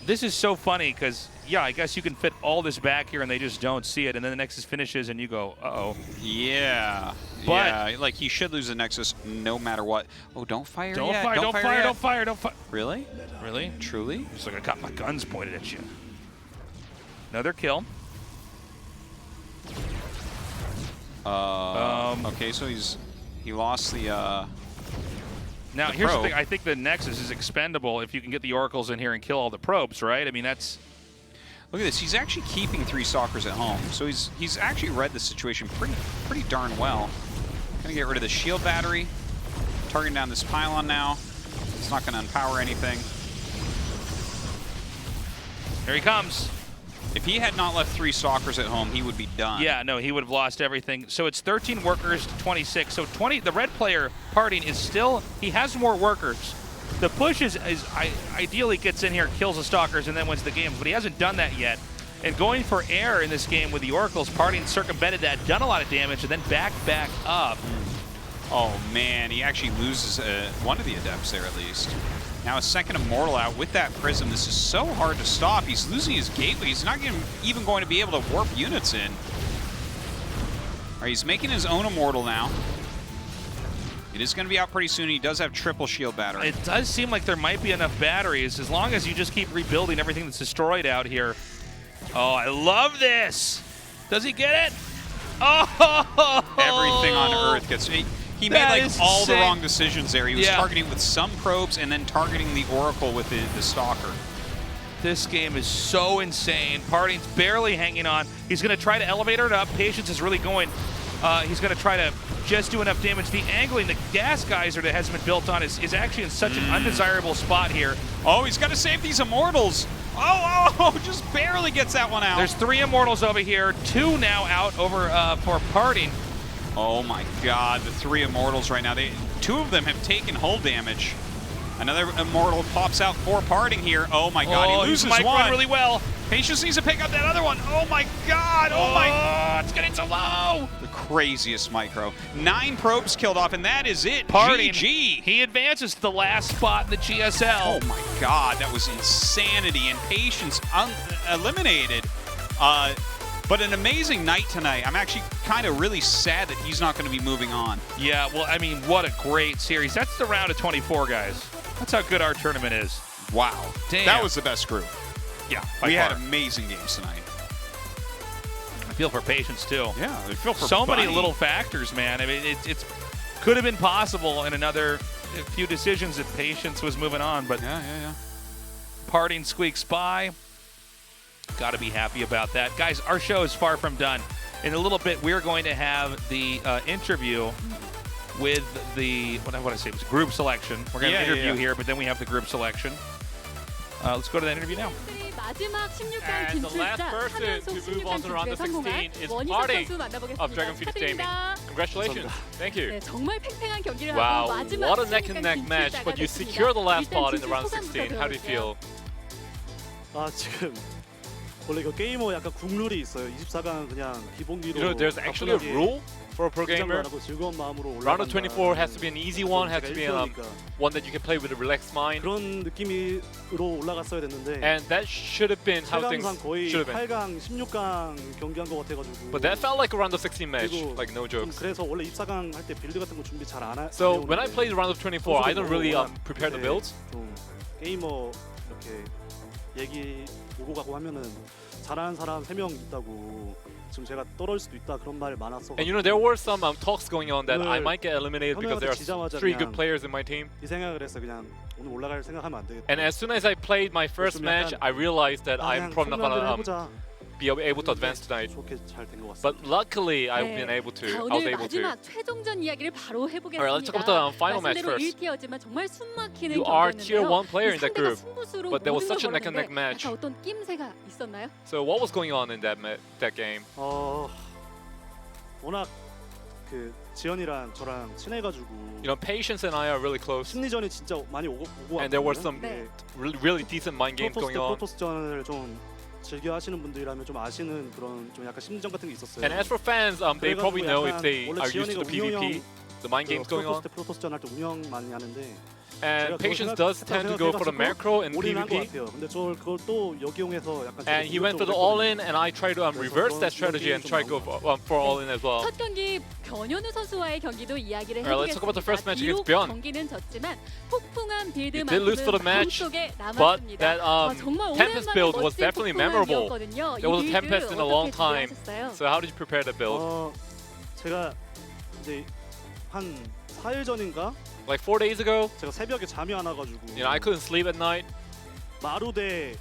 this is so funny because, yeah, I guess you can fit all this back here and they just don't see it, and then the Nexus finishes and you go, uh-oh. Yeah. But yeah, like he should lose the Nexus no matter what. Oh, don't fire don't yet. fire, don't fire, yet. don't fire, don't fire. Really? Really? Truly? Just like I got my guns pointed at you. Another kill. Okay, so he lost the Now, the here's probe. the thing. I think the Nexus is expendable if you can get the Oracles in here and kill all the probes, right? I mean, that's... Look at this. He's actually keeping 3 Stalkers at home. So he's actually read the situation pretty darn well. Gonna get rid of the shield battery. Targeting down this pylon now. It's not gonna unpower anything. Here he comes. If he had not left 3 Stalkers at home, he would be done. Yeah, no, he would have lost everything. So it's 13 workers to 26. So 20. The red player, PartinG, is still... He has more workers. The push is ideally gets in here, kills the Stalkers, and then wins the games, but he hasn't done that yet. And going for air in this game with the Oracles, PartinG circumvented that, done a lot of damage, and then back up. Oh, man. He actually loses one of the Adepts there, at least. Now a second Immortal out with that Prism. This is so hard to stop. He's losing his gateway. He's not even going to be able to warp units in. All right, he's making his own Immortal now. It is going to be out pretty soon. He does have triple shield battery. It does seem like there might be enough batteries as long as you just keep rebuilding everything that's destroyed out here. Oh, I love this. Does he get it? Oh! Everything on Earth gets... He made like all the wrong decisions there. He was targeting with some probes and then targeting the Oracle with the Stalker. This game is so insane. PartinG's barely hanging on. He's going to try to elevate it up. Patience is really going. He's going to try to just do enough damage. The angling, the gas geyser that has been built on is actually in such an undesirable spot here. Oh, he's got to save these Immortals. Oh, just barely gets that one out. There's 3 Immortals over here. 2 now out over for PartinG. Oh my God, the 3 Immortals right now. 2 of them have taken hull damage. Another Immortal pops out for PartinG here. Oh my God, he loses he's one. really well. Patience needs to pick up that other one. Oh my God, oh my. It's getting so low. The craziest micro. 9 probes killed off, and that is it. PartinG, GG. he advances to the last spot in the GSL. Oh my God, that was insanity, and Patience eliminated. But an amazing night tonight. I'm actually kind of really sad that he's not going to be moving on. Yeah, well, I mean, what a great series. That's the round of 24, guys. That's how good our tournament is. Wow. Damn. That was the best group. Yeah, We by had far. amazing games tonight. I feel for Patience, too. Yeah, I feel for so Bunny. many little factors, man. I mean, it's could have been possible in another few decisions if Patience was moving on, but Yeah. PartinG squeaks by. Got to be happy about that. Guys, our show is far from done. In a little bit, we're going to have the interview with the, what I say, it was group selection. We're going to interview here, but then we have the group selection. Let's go to that interview now. And the last person to move on to the round of 16 is PartinG of Dragon Phoenix Gaming. Congratulations. Thank you. Wow, what a neck-and-neck match, but you secure the last spot in the round of 16. How do you feel? 지금 원래 이거 게이머 약간 국룰이 있어요. 24강 그냥 기본기로. You know, there's actually a rule for a pro gamer. 즐거운 마음으로 Round of 24 has to be an easy one, has to be one that you can play with a relaxed mind. 그런 느낌으로 올라갔어야 됐는데. And that should have been how things 거의 should have been. 8강, 16강 경기한 것 같아가지고. But that felt like a round of 16 match, like no jokes. 그래서 원래 24강 할 때 빌드 같은 거 준비 잘 안 하. So when I played round of 24, I don't really prepare the builds. 좀 게이머 이렇게 얘기 오고 가고 하면은 잘하는 사람 3명 있다고 지금 제가 떨어질 수도 있다 그런 말 많았어. And you know there were some talks going on that I might get eliminated because there are 지자마자 3 good players in my team. 이 생각을 했어. 그냥 오늘 올라갈 생각하면 안 되겠다. And as soon as I played my first match, I realized that I'm probably not gonna be able to advance tonight. 좋게 잘 된 것 같습니다. But luckily, I've been able to. I was 오늘 able to. 마지막 최종전 이야기를 바로 해보겠습니다. Alright, let's talk about the final match 말씀대로 first. 1티어지만 정말 숨막히는 You are tier 경기였는데요. 1 player in that group, 승부수로 but there was 모든 such a 걸 neck-and-neck 걸었는데 match. 약간 어떤 낌새가 있었나요? So what was going on in that game? 워낙 그 지연이랑 저랑 친해가지고 You know, Patience and I are really close, 심리전이 진짜 많이 오고 and there were some 네. really decent mind games going on. 프로토스전을 좀 즐겨 하시는 분들이라면 좀 아시는 그런 좀 약간 심리전 같은 게 있었어요. And as for fans, they probably know if they 원래 are used to the PvP, the mind games going on. 프로토스전 할 때 운영 많이 하는데. And Patience does tend to go for the macro and PvP. 근데 저 그걸 또 역이용해서 약간. And he went for the all-in, and I tried to reverse that strategy and try to go for all-in as well. 첫 경기 변현우 선수와의 경기도 이야기를 Alright, let's talk about the first 해보겠습니다. match against 비록 ByuN. 경기는 졌지만 폭풍한 He did lose for the 빌드만큼은 match, 마음속에 but 남았습니다. that 정말 Tempest 오랜만에 build was 멋진 definitely memorable. 폭풍함이었거든요. There was a 이 Tempest 빌드 in a long 어떻게 time. 준비하셨어요? So how did you prepare the build? 제가 이제 한 4일 전인가 Like 4 days ago, 제가 새벽에 잠이 안 와가지고. you know, I couldn't sleep at night. 마루 대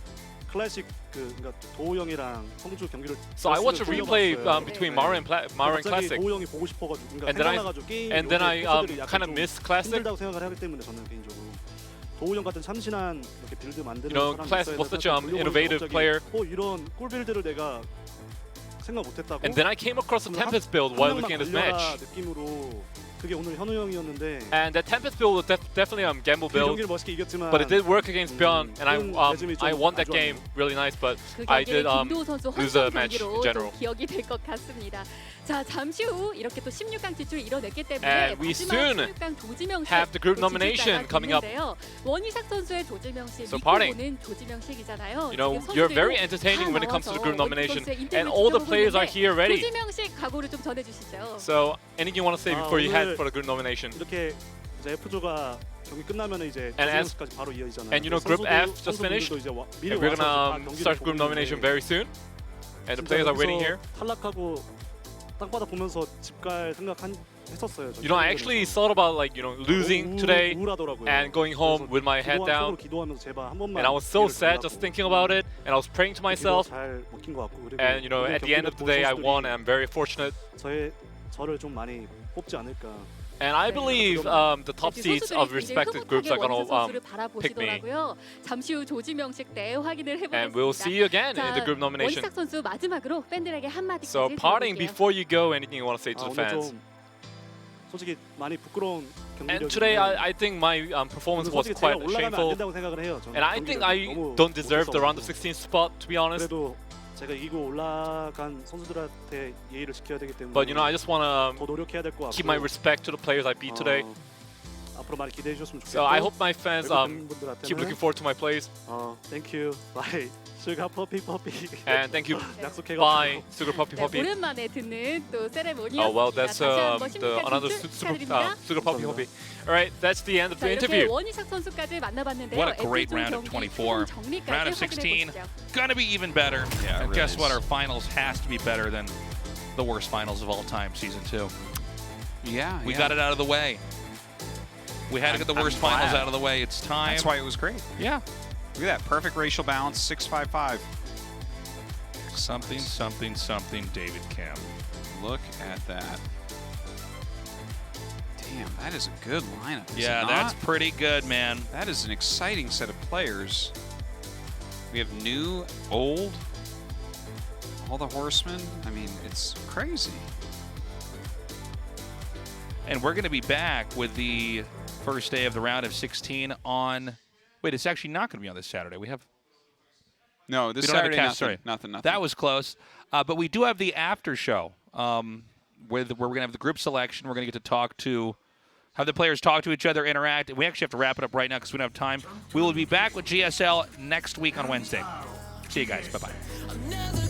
클래식 그러니까 도우 형이랑 성주 경기를. So I watched a replay between Maru and Classic. 도우 형이 보고 싶어가지고. 그러니까 And then 생각나가지고 게임. And then I kind of missed Classic. 힘들다고 생각을 하기 때문에 저는 개인적으로 도우 형 같은 참신한 이렇게 빌드 만드는 You know, 사람이 Classic was such an innovative player. 이런 꿀 빌드를 내가 생각 못했다고. And then I came across a Tempest build while looking at this match. 느낌으로 그게 오늘 현우 형이었는데. And that Tempest build was definitely a gamble 그 build. 경기를 멋있게 이겼지만. But it did work against ByuN, and I won that 좀 game really nice. But 그 I 경기를 did 김도우 선수 lose the 혼성 match in 경기로 general. 좀 기억이 될 것 같습니다. 자, 잠시 후 이렇게 또 16강 진출을 이뤄냈기 때문에 And we 마지막 soon 16강 조지명식 have the group 또 nomination 진출자가 coming up. 있는데요. 원희삭 선수의 조지명식, So 믿고 PartinG, 보는 조지명식이잖아요. You know, 지금 you're 선수들도 very entertaining when it comes to the group 다 nomination, 나와서 원희삭 선수의 and 인터뷰를 all the 지켜보고 players are 있는데 here ready. 조지명식 각오를 좀 전해주시죠. So anything you want to say before you head 오늘 for the group nomination? 이렇게 이제 F조가 경기 끝나면 이제 And 조지명식까지 바로 이어지잖아요. and you know, Group F just finished. 미리 And we're 와서 다 gonna 경기를 start 보고 group nomination 있는데 very soon, and the 진짜 players are 여기서 waiting here. 탈락하고 땅바닥 보면서 집 갈 했었어요. You know, I actually thought about like, you know, losing today 우울하더라고요. and going home with my head down. 기도하면서 제발 한 번만 And I was so 기회를 sad 달라고. just thinking about it. And I was praying to myself. 잘 먹힌 것 같고, 그리고 And, you know, 오늘 at the end of the day, I won and I'm very fortunate. 저를 좀 많이 뽑지 않을까. And I believe the top seeds of respected groups are going to pick me. 잠시 후 조지명식 때 확인을 해보겠습니다. And we'll see you again in the group nomination. 원희삭 선수 마지막으로 팬들에게 한마디 So, parting before you go, anything you want to say to the 오늘 fans? 좀 솔직히 많이 부끄러운 And 경기력인데 today, I think my performance was 솔직히 quite 제가 올라가면 안 shameful. 된다고 생각을 해요. 저는 And I think I 경기력이 너무 don't deserve the round of 못해서. 16 spot, to be honest. 그래도 제가 이기고 올라간 선수들한테 예의를 지켜야 되기 때문에 But, you know, I just want 더 to 노력해야 될 것 같고 keep my respect to the players I beat today. 앞으로 많이 기대해 주셨으면 좋겠고 So I hope my fans keep looking forward to my plays. Thank you. Bye. 수가 퍼피. And thank you. 약속해가지고. Bye, Sugar Puppy 네, Puppy. 오랜만에 듣는 또 세레모니였습니다. Oh well, that's 다시 한번 another 16강 진출 축하드립니다. Sugar Puppy Puppy. All right, that's the end of 자, the 이렇게 interview. 원희삭 선수까지 만나봤는데요. What a great F2 round of 경기 24. 정리까지 Round of 16, 확인해보시죠. gonna be even better. Yeah, it and really guess what? is. Our finals has to be better than the worst finals of all time, season 2. Yeah, We got it out of the way. We had to get the I'm worst finals glad. out of the way. It's time. That's why it was great. Yeah. Look at that perfect racial balance, 655. Something, something, something, David Cam. Look at that. Damn, that is a good lineup. Is Yeah, it that's not? pretty good, man. That is an exciting set of players. We have new, old, all the horsemen. I mean, it's crazy. And we're going to be back with the first day of the round of 16 on... Wait, it's actually not going to be on this Saturday. We have... No, this We don't have a Saturday, cast, nothing, sorry. nothing. That was close. But we do have the after show where we're going to have the group selection. We're going to get to talk to... Have the players talk to each other, interact. And we actually have to wrap it up right now because we don't have time. We will be back with GSL next week on Wednesday. See you guys. Bye-bye. Another